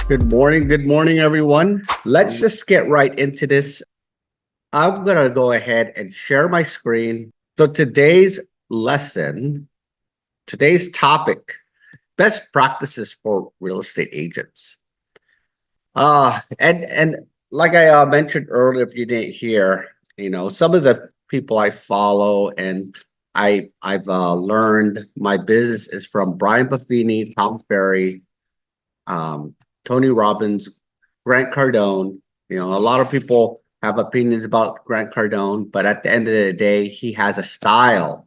Good morning, everyone. Let's just get right into this. I'm going to go ahead and share my screen. So today's lesson, today's topic, best practices for real estate agents. And like I mentioned earlier, if you didn't hear, some of the people I follow and I've learned my business is from Brian Buffini, Tom Ferry, um, Tony Robbins, Grant Cardone. A lot of people have opinions about Grant Cardone, but at the end of the day, he has a style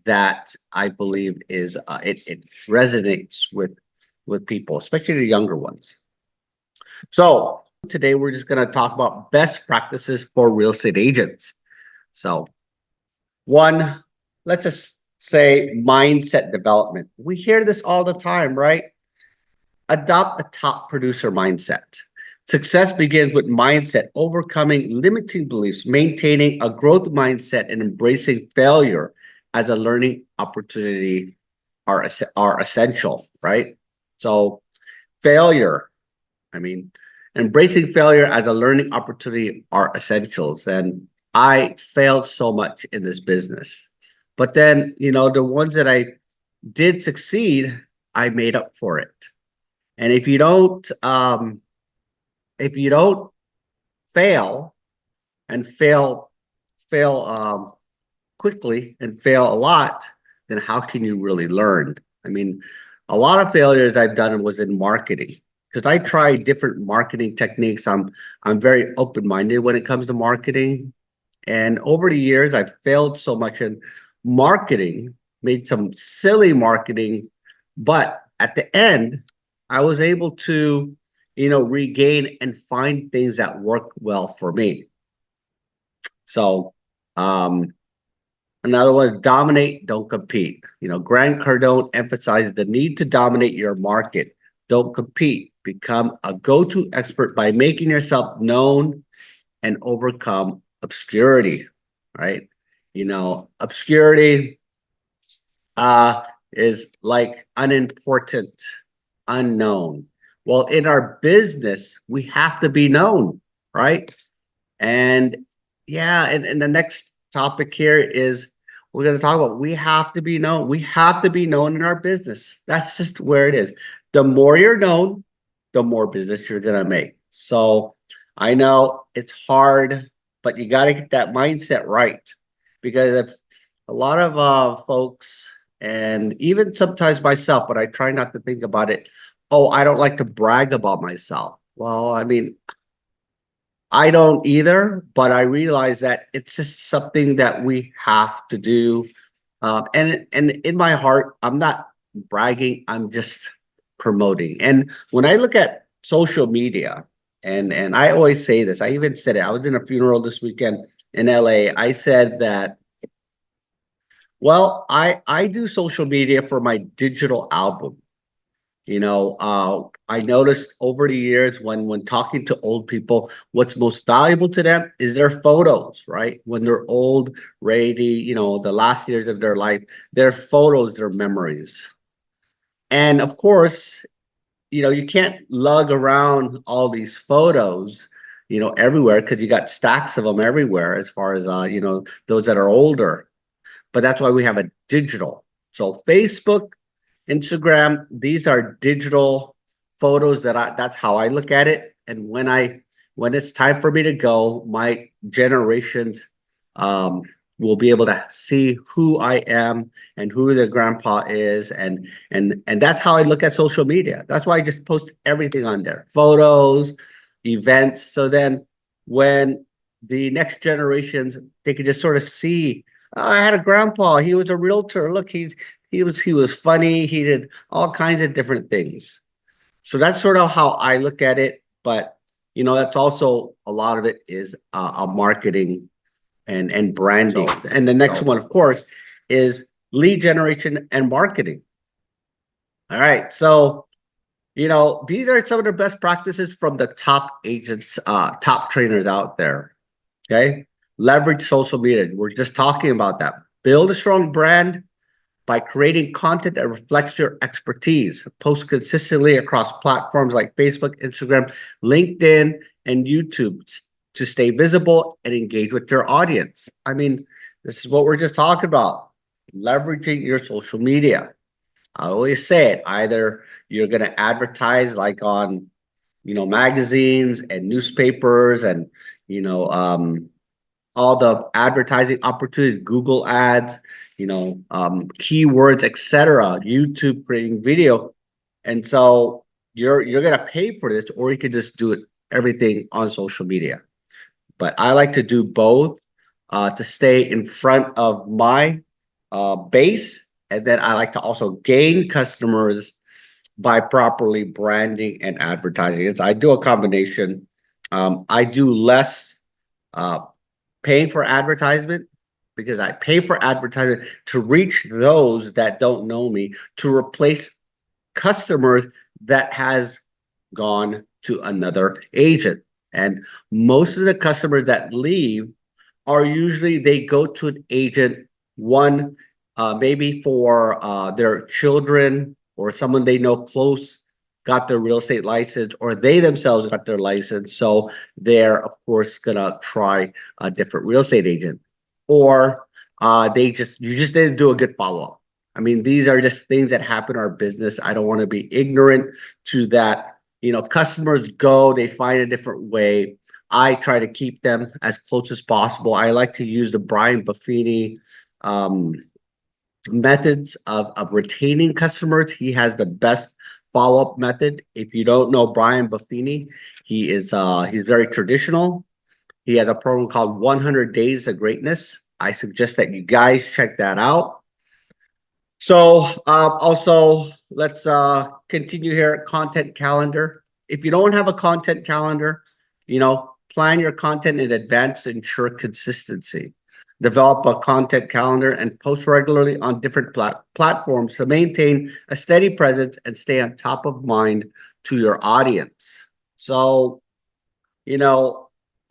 that I believe is it resonates with people, especially the younger ones. So today we're just going to talk about best practices for real estate agents. So one, let's just say mindset development. We hear this all the time, right? Adopt a top producer mindset. Success begins with mindset, overcoming limiting beliefs, maintaining a growth mindset, and embracing failure as a learning opportunity are essential, right? So failure, embracing failure as a learning opportunity are essentials. And I failed so much in this business. But then, the ones that I did succeed, I made up for it. And if you don't fail and fail quickly and fail a lot, then how can you really learn? A lot of failures I've done was in marketing because I tried different marketing techniques. I'm very open-minded when it comes to marketing. And over the years, I've failed so much in marketing, made some silly marketing, but at the end, I was able to, regain and find things that work well for me. So, another one is dominate, don't compete. Grant Cardone emphasizes the need to dominate your market. Don't compete. Become a go-to expert by making yourself known and overcome obscurity, right? Obscurity is like unimportant, unknown. Well, in our business, we have to be known, right? And yeah, and the next topic here is we're going to talk about we have to be known. We have to be known in our business. That's just where it is. The more you're known, the more business you're going to make. So I know it's hard, but you got to get that mindset right. Because if a lot of folks, and even sometimes myself, but I try not to think about it, oh, I don't like to brag about myself. Well, I don't either, but I realize that it's just something that we have to do. And in my heart, I'm not bragging, I'm just promoting. And when I look at social media, and I always say this, I even said it, I was in a funeral this weekend in LA. I said that, well, I do social media for my digital album. I noticed over the years when talking to old people, what's most valuable to them is their photos, right? When they're old, ready, the last years of their life, their photos, their memories. And of course, you can't lug around all these photos, everywhere because you got stacks of them everywhere as far as, those that are older. But that's why we have a digital. So Facebook, Instagram, these are digital photos that's how I look at it. And when it's time for me to go, my generations will be able to see who I am and who their grandpa is. And that's how I look at social media. That's why I just post everything on there, photos, events. So then when the next generations, they can just sort of see, oh, I had a grandpa, he was a realtor. Look, he was funny. He did all kinds of different things. So that's sort of how I look at it. But that's also a lot of it is a marketing and branding. And the next one, of course, is lead generation and marketing. All right. So these are some of the best practices from the top agents, top trainers out there. Okay. Leverage social media. We're just talking about that. Build a strong brand. by creating content that reflects your expertise. Post consistently across platforms like Facebook, Instagram, LinkedIn, and YouTube to stay visible and engage with your audience. I mean, this is what we're just talking about, leveraging your social media. I always say it, either you're going to advertise like on, magazines and newspapers and, you know, all the advertising opportunities, Google ads, keywords, etc., YouTube creating video. And so you're gonna pay for this, or you could just do it everything on social media. But I like to do both to stay in front of my base, and then I like to also gain customers by properly branding and advertising. I do a combination. I do less uh, paying for advertisement because I pay for advertisement to reach those that don't know me, to replace customers that has gone to another agent. And most of the customers that leave are usually they go to an agent, one, maybe for their children or someone they know close got their real estate license, or they themselves got their license. So they're, of course, gonna try a different real estate agent. Or you just didn't do a good follow-up. I mean, these are just things that happen in our business. I don't want to be ignorant to that. Customers go, they find a different way. I try to keep them as close as possible. I like to use the Brian Buffini methods of retaining customers. He has the best follow-up method. If you don't know Brian Buffini, he's very traditional. He has a program called 100 Days of Greatness. I suggest that you guys check that out. So also, let's continue here. Content calendar. If you don't have a content calendar, plan your content in advance to ensure consistency. Develop a content calendar and post regularly on different platforms to maintain a steady presence and stay on top of mind to your audience. So,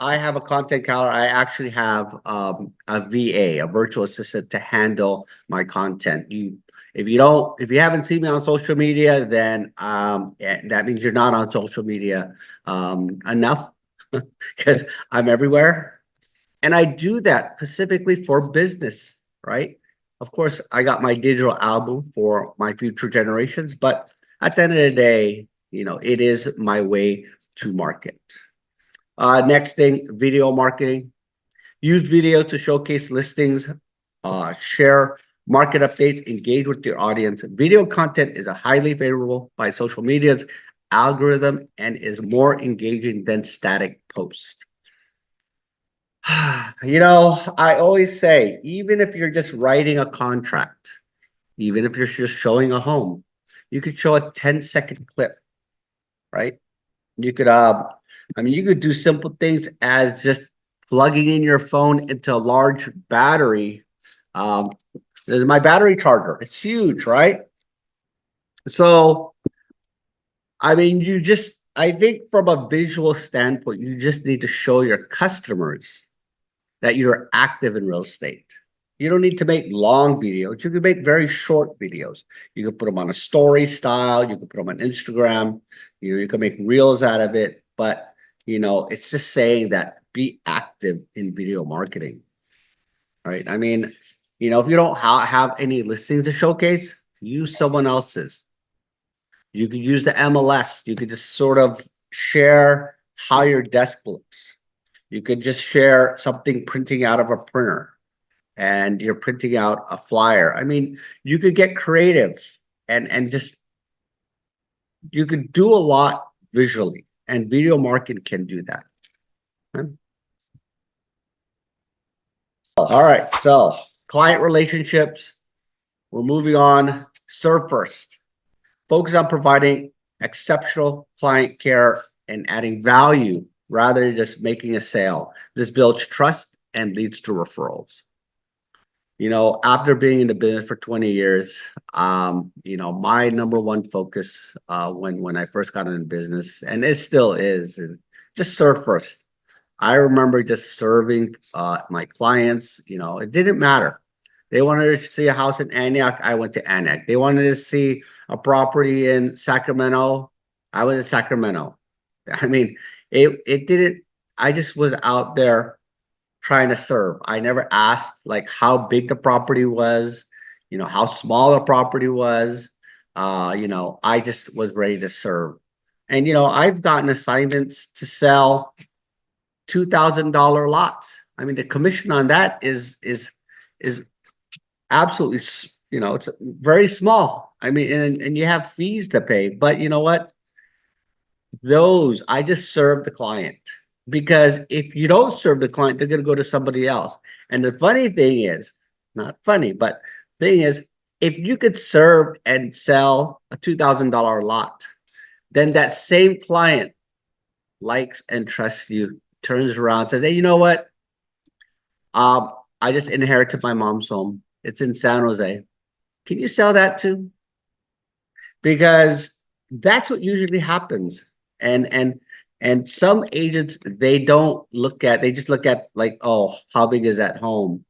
I have a content calendar. I actually have a VA, a virtual assistant, to handle my content. If you haven't seen me on social media, then that means you're not on social media enough, because I'm everywhere. And I do that specifically for business, right? Of course, I got my digital album for my future generations, but at the end of the day, it is my way to market. Next thing, video marketing. Use video to showcase listings, share market updates, engage with your audience. Video content is a highly favorable by social media's algorithm and is more engaging than static posts. I always say, even if you're just writing a contract, even if you're just showing a home, you could show a 10-second clip, right? You could, you could do simple things as just plugging in your phone into a large battery. This is my battery charger. It's huge, right? So, I think from a visual standpoint, you just need to show your customers that you're active in real estate. You don't need to make long videos. You can make very short videos. You can put them on a story style. You can put them on Instagram. You can make reels out of it. But, it's just saying that be active in video marketing, right? I mean, if you don't have any listings to showcase, use someone else's. You could use the MLS. You could just sort of share how your desk looks. You could just share something printing out of a printer and you're printing out a flyer. I mean, you could get creative and just, you could do a lot visually, and video marketing can do that. All right, so client relationships, we're moving on. Serve first. Focus on providing exceptional client care and adding value rather than just making a sale. This builds trust and leads to referrals. After being in the business for 20 years, my number one focus when I first got into business, and it still is just serve first. I remember just serving my clients. It didn't matter. They wanted to see a house in Antioch. I went to Antioch. They wanted to see a property in Sacramento. I was in Sacramento. I mean, it didn't. I just was out there trying to serve. I never asked like how big the property was, how small the property was. I just was ready to serve. And I've gotten assignments to sell $2,000 lots. I mean, the commission on that is absolutely, it's very small. I mean, and you have fees to pay, but you know what? Those I just serve the client, because if you don't serve the client, they're going to go to somebody else. And the funny thing is, not funny, but thing is, if you could serve and sell a $2,000 lot, then that same client likes and trusts you, turns around, says, hey, you know what? I just inherited my mom's home. It's in San Jose. Can you sell that too? Because that's what usually happens. And some agents, they don't look at, they just look at like, oh, how big is that home?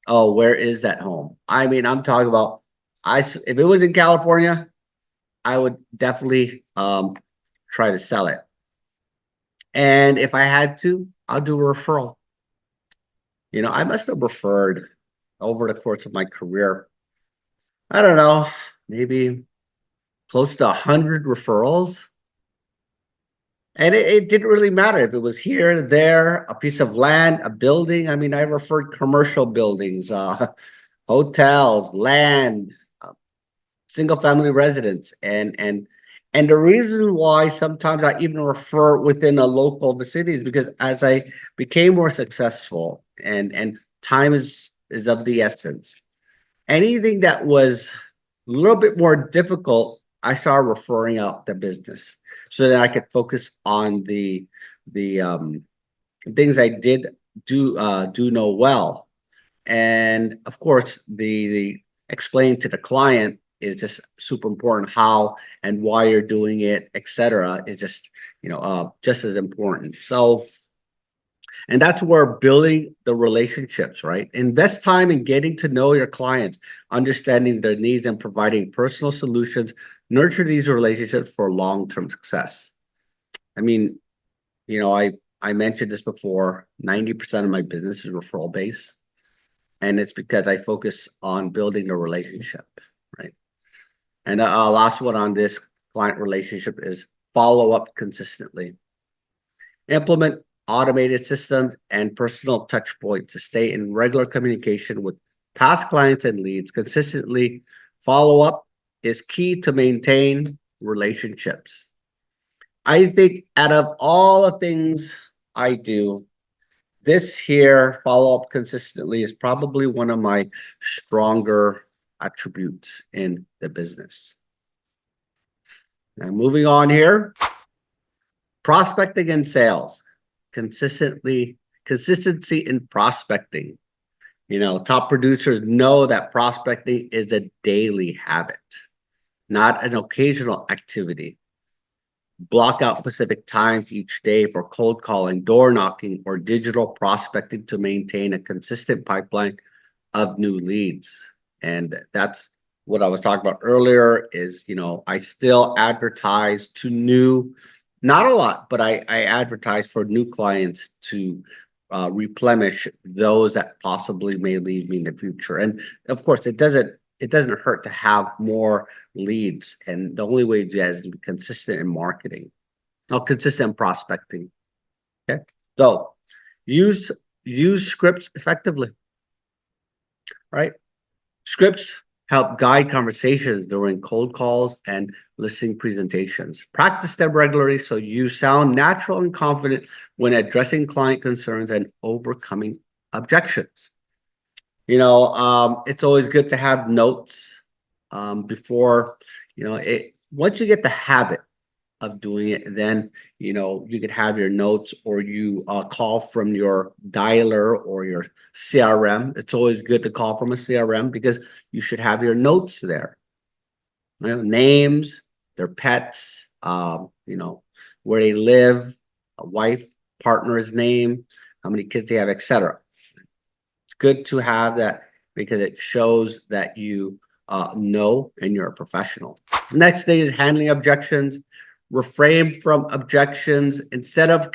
Oh, where is that home? I mean, I'm talking about, if it was in California, I would definitely try to sell it. And if I had to, I'll do a referral. I must have referred over the course of my career, I don't know, maybe close to 100 referrals. And it didn't really matter if it was here, there, a piece of land, a building. I mean, I referred commercial buildings, hotels, land, single family residence. And the reason why sometimes I even refer within a local vicinity is because as I became more successful, and time is of the essence, anything that was a little bit more difficult, I started referring out the business so that I could focus on the things I did do know well. And of course, the explaining to the client is just super important. How and why you're doing it, etc., is just as important. So, and that's where building the relationships, right? Invest time in getting to know your clients, understanding their needs, and providing personal solutions. Nurture these relationships for long-term success. I mean, I mentioned this before, 90% of my business is referral based. And it's because I focus on building a relationship, right? And the last one on this client relationship is follow up consistently. Implement automated systems and personal touch points to stay in regular communication with past clients and leads. Consistently follow up is key to maintain relationships. I think out of all the things I do, this here, follow up consistently, is probably one of my stronger attributes in the business. Now, moving on here, prospecting and sales. Consistency in prospecting. Top producers know that prospecting is a daily habit, not an occasional activity. Block out specific times each day for cold calling, door knocking, or digital prospecting to maintain a consistent pipeline of new leads. And that's what I was talking about earlier is, I still advertise to new, not a lot, but I advertise for new clients to replenish those that possibly may leave me in the future. And of course, it doesn't hurt to have more leads. And the only way to do that is to be consistent in marketing, consistent prospecting. Okay. So use scripts effectively, right? Scripts help guide conversations during cold calls and listing presentations. Practice them regularly so you sound natural and confident when addressing client concerns and overcoming objections. It's always good to have notes before, once you get the habit of doing it, then you could have your notes, or you call from your dialer or your CRM. It's always good to call from a CRM because you should have your notes there. Names, their pets, where they live, a wife, partner's name, how many kids they have, etc. It's good to have that because it shows that you know and you're a professional. The next thing is handling objections. Refrain from objections. Instead of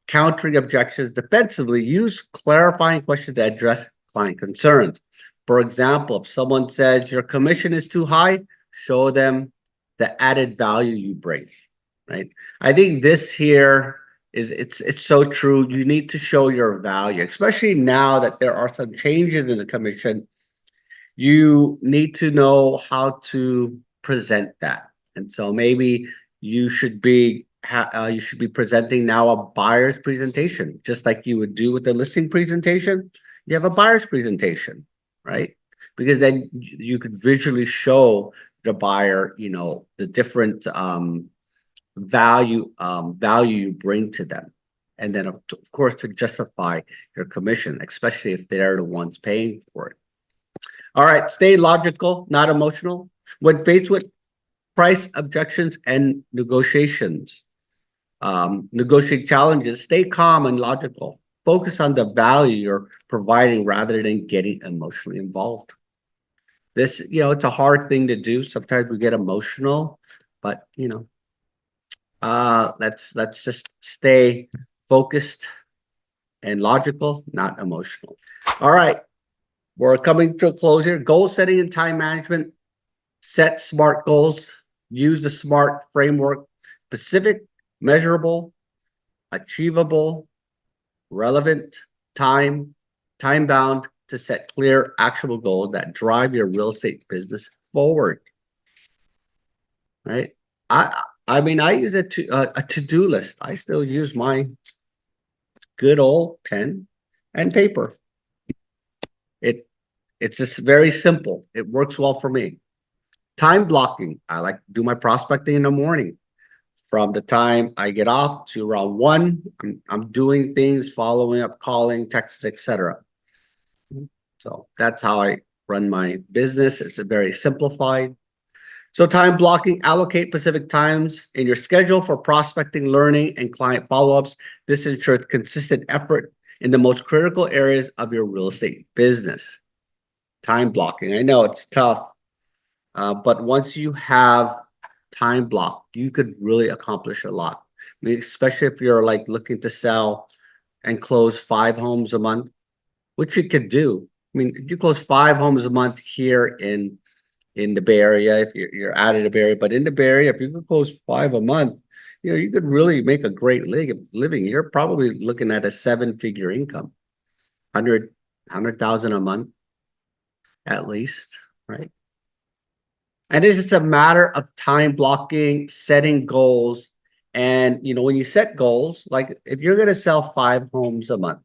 countering objections defensively, use clarifying questions to address client concerns. For example, if someone says your commission is too high, show them the added value you bring, right? I think this here is it's so true. You need to show your value, especially now that there are some changes in the commission. You need to know how to present that. And so maybe you should be presenting now a buyer's presentation, just like you would do with the listing presentation. You have a buyer's presentation, right? Because then you could visually show the buyer, the different value you bring to them, and then of course to justify your commission, especially if they're the ones paying for it. All right, stay logical, not emotional. When faced with price objections and negotiate challenges, stay calm and logical. Focus on the value you're providing rather than getting emotionally involved. This, it's a hard thing to do. Sometimes we get emotional, but let's just stay focused and logical, not emotional. All right. We're coming to a close here. Goal setting and time management. Set SMART goals. Use the SMART framework. Specific, measurable, achievable, relevant, time-bound, to set clear, actionable goals that drive your real estate business forward. Right? I mean, I use a to-do list. I still use my good old pen and paper. It's just very simple. It works well for me. Time blocking. I like to do my prospecting in the morning. From the time I get off to around 1, I'm doing things, following up, calling, texts, etc. So that's how I run my business. It's a very simplified. So time blocking, allocate specific times in your schedule for prospecting, learning, and client follow-ups. This ensures consistent effort in the most critical areas of your real estate business. Time blocking. I know it's tough, but once you have time block, you could really accomplish a lot. I mean, especially if you're like looking to sell and close 5 homes a month, which you could do. I mean, if you close 5 homes a month here in the Bay Area, if you're out of the Bay Area, but in the Bay Area, if you could close 5 a month, you could really make a great living. You're probably looking at a 7-figure income, 100,000 a month at least, right? And it's just a matter of time blocking, setting goals. And, when you set goals, like if you're going to sell 5 homes a month,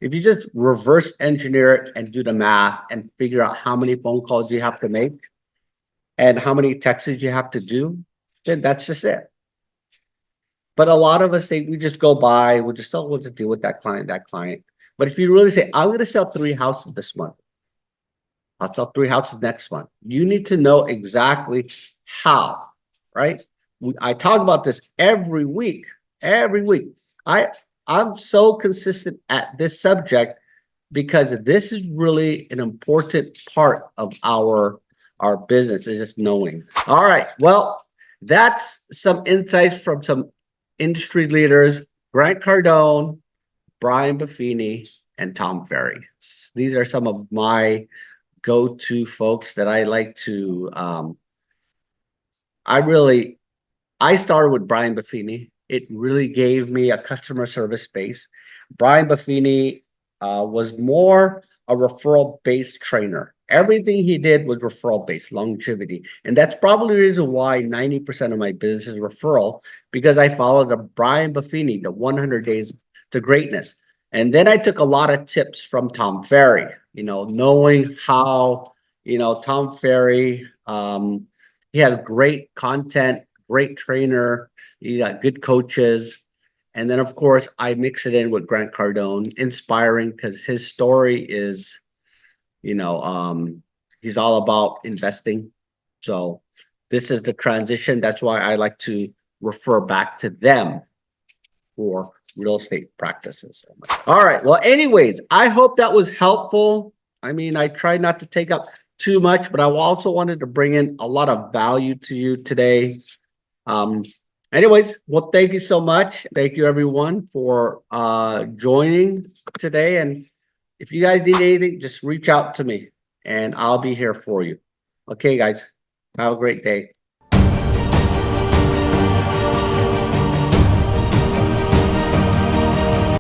if you just reverse engineer it and do the math and figure out how many phone calls you have to make and how many texts you have to do, then that's just it. But a lot of us think we just go by, we'll just deal with that client. But if you really say, I'm going to sell 3 houses this month, I'll sell 3 houses next month. You need to know exactly how, right? I talk about this every week. I'm so consistent at this subject because this is really an important part of our business, is just knowing. All right, well, that's some insights from some industry leaders, Grant Cardone, Brian Buffini, and Tom Ferry. These are some of my go-to folks that I like to. I started with Brian Buffini. It really gave me a customer service base. Brian Buffini was more a referral-based trainer. Everything he did was referral-based, longevity. And that's probably the reason why 90% of my business is referral, because I followed the Brian Buffini, the 100 Days to Greatness. And then I took a lot of tips from Tom Ferry, knowing how, Tom Ferry, he has great content, great trainer, he got good coaches. And then, of course, I mix it in with Grant Cardone, inspiring, because his story is, he's all about investing. So this is the transition. That's why I like to refer back to them for real estate practices. All right. Well, anyways, I hope that was helpful. I mean, I try not to take up too much, but I also wanted to bring in a lot of value to you today. Um, anyways, well, thank you so much. Thank you everyone for joining today. And if you guys need anything, just reach out to me and I'll be here for you. Okay, guys, have a great day.